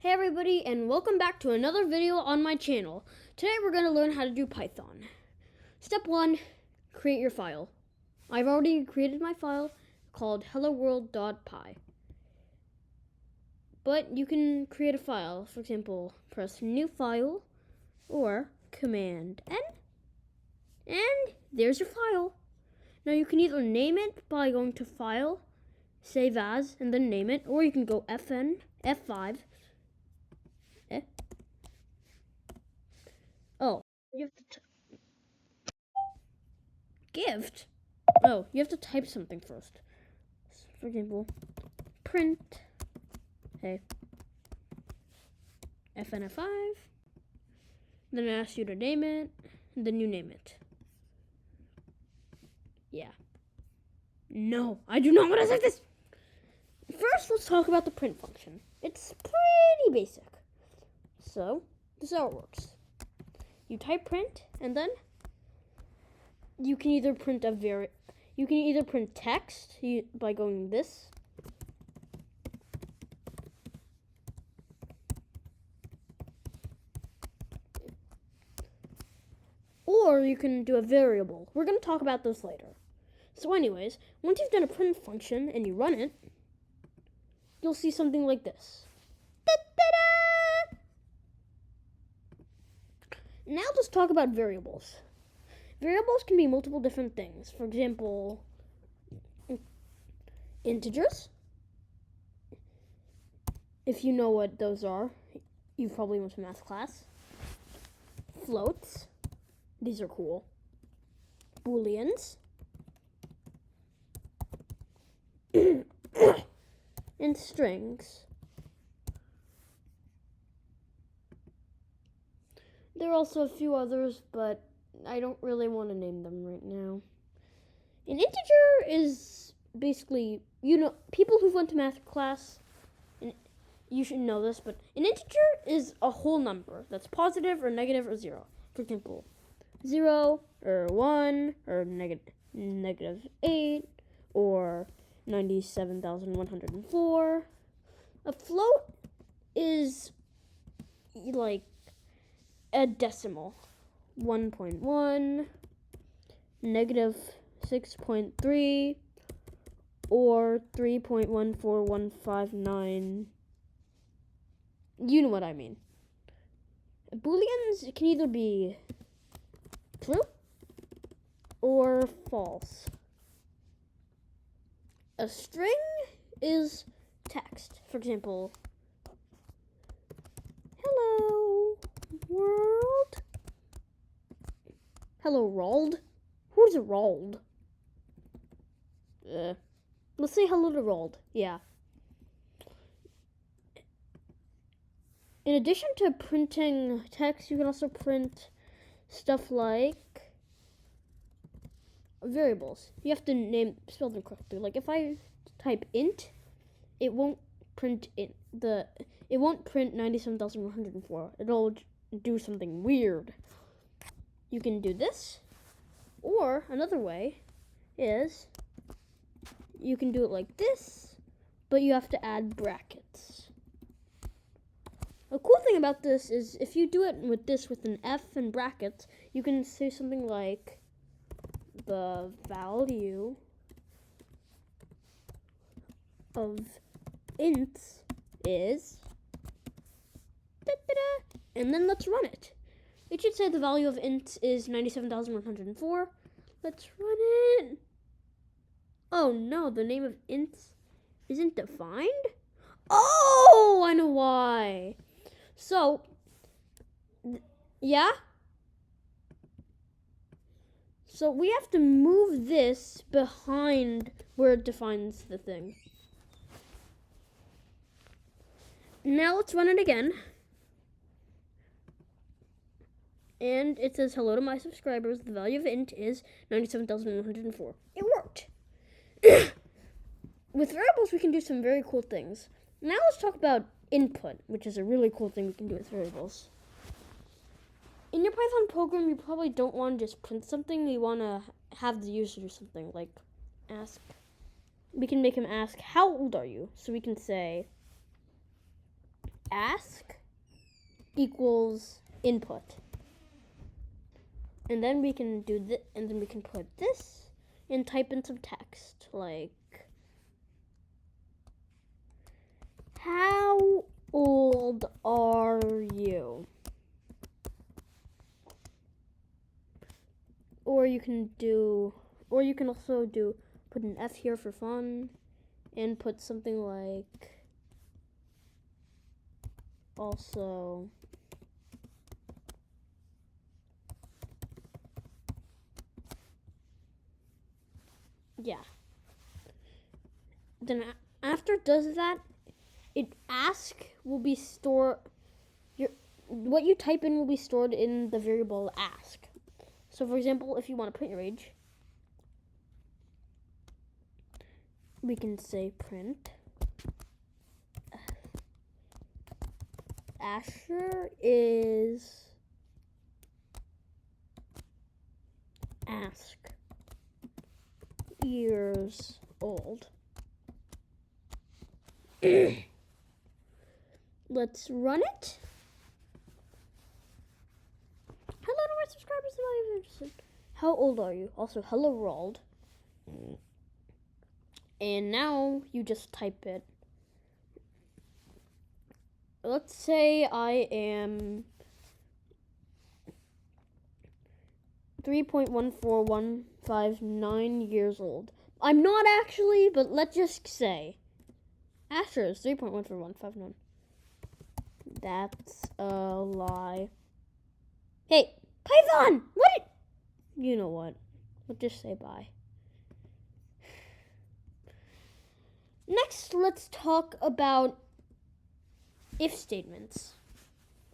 Hey everybody, and welcome back to another video on my channel. Today we're going to learn how to do Python. Step 1, create your file. I've already created my file called helloworld.py. But you can create a file. For example, press new file or Command N, and there's your file. Now you can either name it by going to File, Save As, and then name it, or you can go F5. Oh, you have to gift? Oh, you have to type something first. For example, print, hey, FNF5. Then it asks you to name it, and then you name it. Yeah. No, I do not want to save this. First, let's talk about the print function. It's pretty basic. So, this is how it works. You type print, and then you can either print text by going this, or you can do a variable. We're going to talk about this later. So anyways, once you've done a print function and you run it, you'll see something like this. Da-da-da! Now let's talk about variables. Variables can be multiple different things. For example, integers. If you know what those are, you probably went to math class. Floats. These are cool. Booleans. And strings. There are also a few others, but I don't really want to name them right now. An integer is basically, people who've went to math class, and you should know this, but an integer is a whole number that's positive or negative or zero. For example, 0 or 1 or negative 8 or 97,104. A float is like a decimal. 1.1, negative 6.3, or 3.14159. You know what I mean. Booleans can either be true or false. A string is text. For example, hello world. Hello Rold. Who's Rold? Let's say hello to Rold. Yeah. In addition to printing text, you can also print stuff like variables. You have to spell them correctly. Like if I type int, it won't print 97,104. It'll do something weird. You can do this, or another way is you can do it like this, but you have to add brackets. A cool thing about this is if you do it with an F and brackets, you can say something like the value of int is da-da-da, and then let's run it. It should say the value of int is 97,104. Let's run it. Oh no, the name of int isn't defined? Oh, I know why. So, yeah? So we have to move this behind where it defines the thing. Now let's run it again. And it says, hello to my subscribers. The value of int is 97,104. It worked. With variables, we can do some very cool things. Now let's talk about input, which is a really cool thing we can do with variables. In your Python program, you probably don't want to just print something. You want to have the user do something, like ask. We can make him ask, how old are you? So we can say, ask equals input. And then we can do this, and then we can put this and type in some text like, how old are you? Or you can also put an F here for fun and put something like, also, yeah. Then after it does that, ask will be stored, what you type in will be stored in the variable ask. So for example, if you want to print your age, we can say print Asher is ask years old. Let's run it. Hello to our subscribers. How old are you? Also, hello Roald. And now you just type it. Let's say I am 3.14159 years old. I'm not actually, but let's just say Asher is 3.14159. That's a lie. Hey, Python! You know what? We'll just say bye. Next, let's talk about if statements.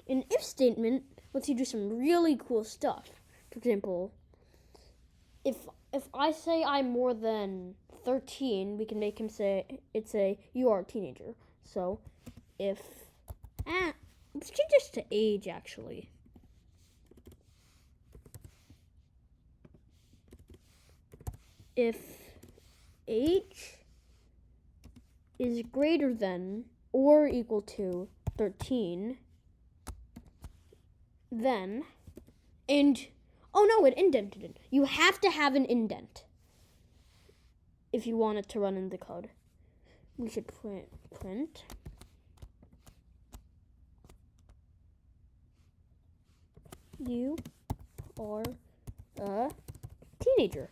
An if statement lets you do some really cool stuff. For example, if I say I'm more than 13, we can make him say you are a teenager. So if let's change this to age actually. If age is greater than or equal to 13, then, oh no, it indented it. You have to have an indent if you want it to run in the code. We should print you are a teenager.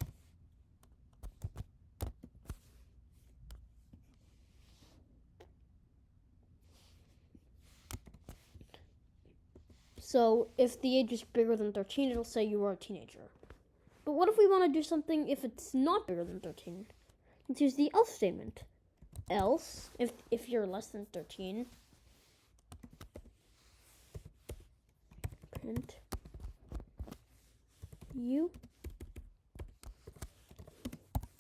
So if the age is bigger than 13, it'll say you are a teenager. But what if we want to do something if it's not bigger than 13? Let's use the else statement. Else, if you're less than 13, print you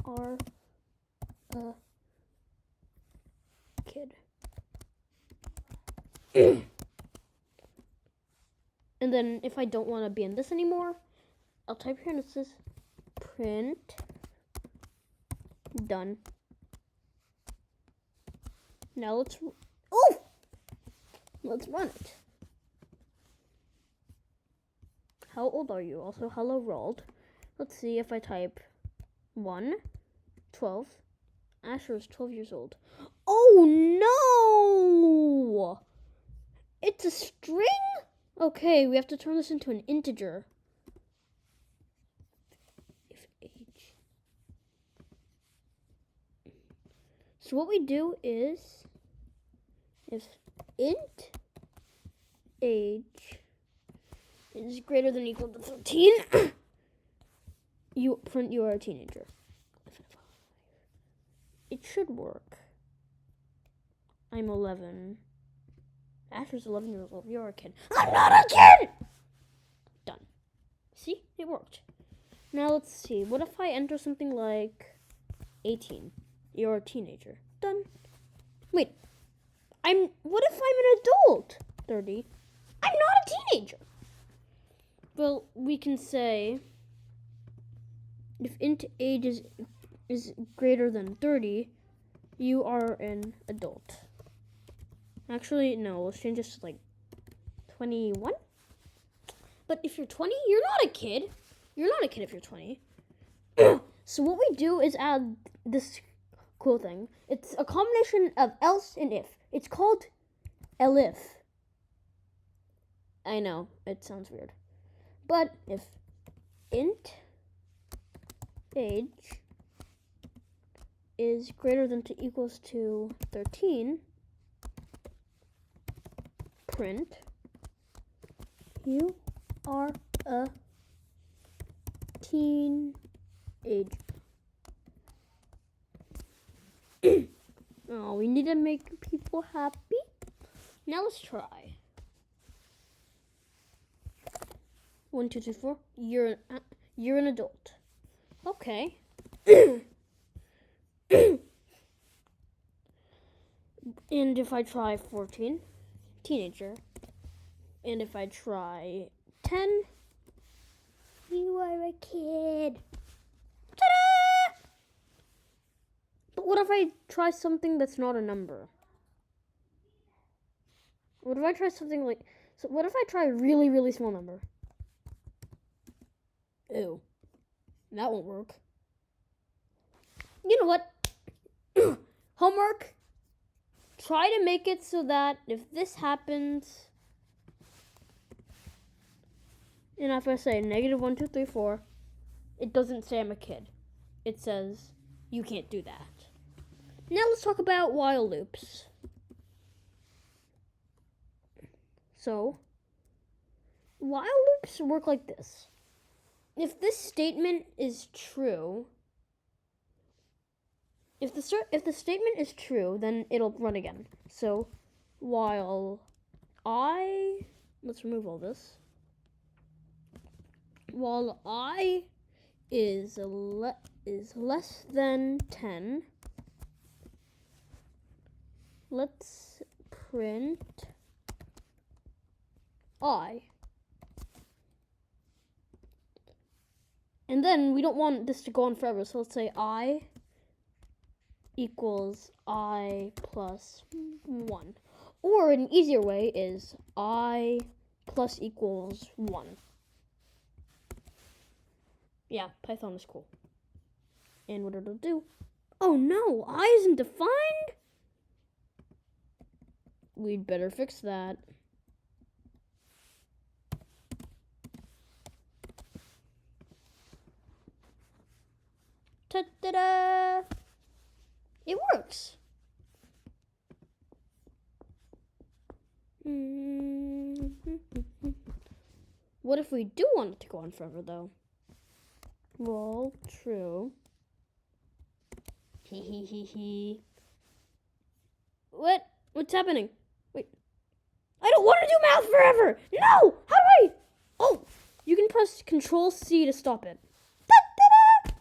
are a kid. And then if I don't want to be in this anymore, I'll type here and it says print done. Now let's run it. How old are you? Also, hello Roald. Let's see if I type 1, 12. Asher is 12 years old. Oh no! It's a string? Okay, we have to turn this into an integer. If age. So what we do is, if int age is greater than or equal to 13, you print you are a teenager. It should work. I'm 11. Asher's 11 years old. You're a kid. I'm not a kid! Done. See? It worked. Now let's see. What if I enter something like 18? You're a teenager. Done. Wait. What if I'm an adult? 30. I'm not a teenager. Well, we can say if int age is greater than 30, you are an adult. Actually, no, let's change this to like 21. But if you're 20, you're not a kid. You're not a kid if you're 20. So what we do is add this cool thing. It's a combination of else and if. It's called elif. I know, it sounds weird. But if int age is greater than to equals to 13, print you are a teenager. Oh, we need to make people happy. Now let's try. 1, 2, 3, 4. You're an adult. Okay. And if I try 14, teenager. And if I try 10, you are a kid. Ta-da! But what if I try something that's not a number? What if I try something like... So what if I try a really, really small number? Ew. That won't work. You know what? Homework. Try to make it so that if this happens... And if I say negative 1, 2, 3, 4, it doesn't say I'm a kid. It says you can't do that. Now let's talk about while loops. So, while loops work like this. If this statement is true, if the statement is true, then it'll run again. So, while let's remove all this. While I is less than 10, let's print I. And then we don't want this to go on forever, so let's say I equals I plus 1. Or an easier way is I plus equals 1. Yeah, Python is cool. And what it'll do... Oh no, I isn't defined? We'd better fix that. Ta-da-da! It works. What if we do want it to go on forever, though? Well, true. Hee. What? What's happening? Wait. I don't want to do math forever! No! How do I? Oh! You can press Control-C to stop it. Da-da-da!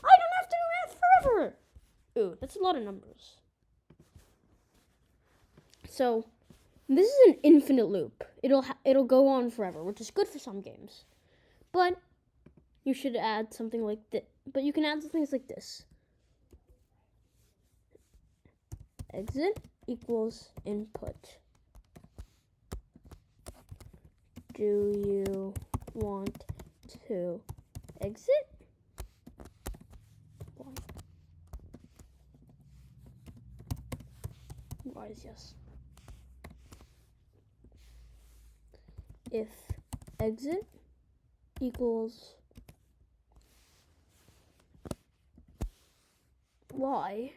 I don't have to do math forever! Ooh, that's a lot of numbers. So, this is an infinite loop. It'll go on forever, which is good for some games. But you should add something like this. But you can add things like this. Exit equals input. Do you want to exit? Why is yes? If exit equals y,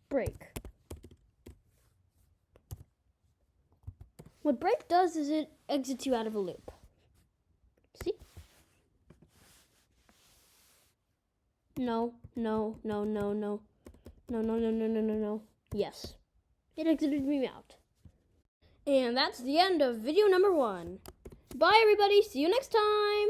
break. What break does is it exits you out of a loop. See? No. Yes. It exited me out. And that's the end of video number 1. Bye, everybody. See you next time.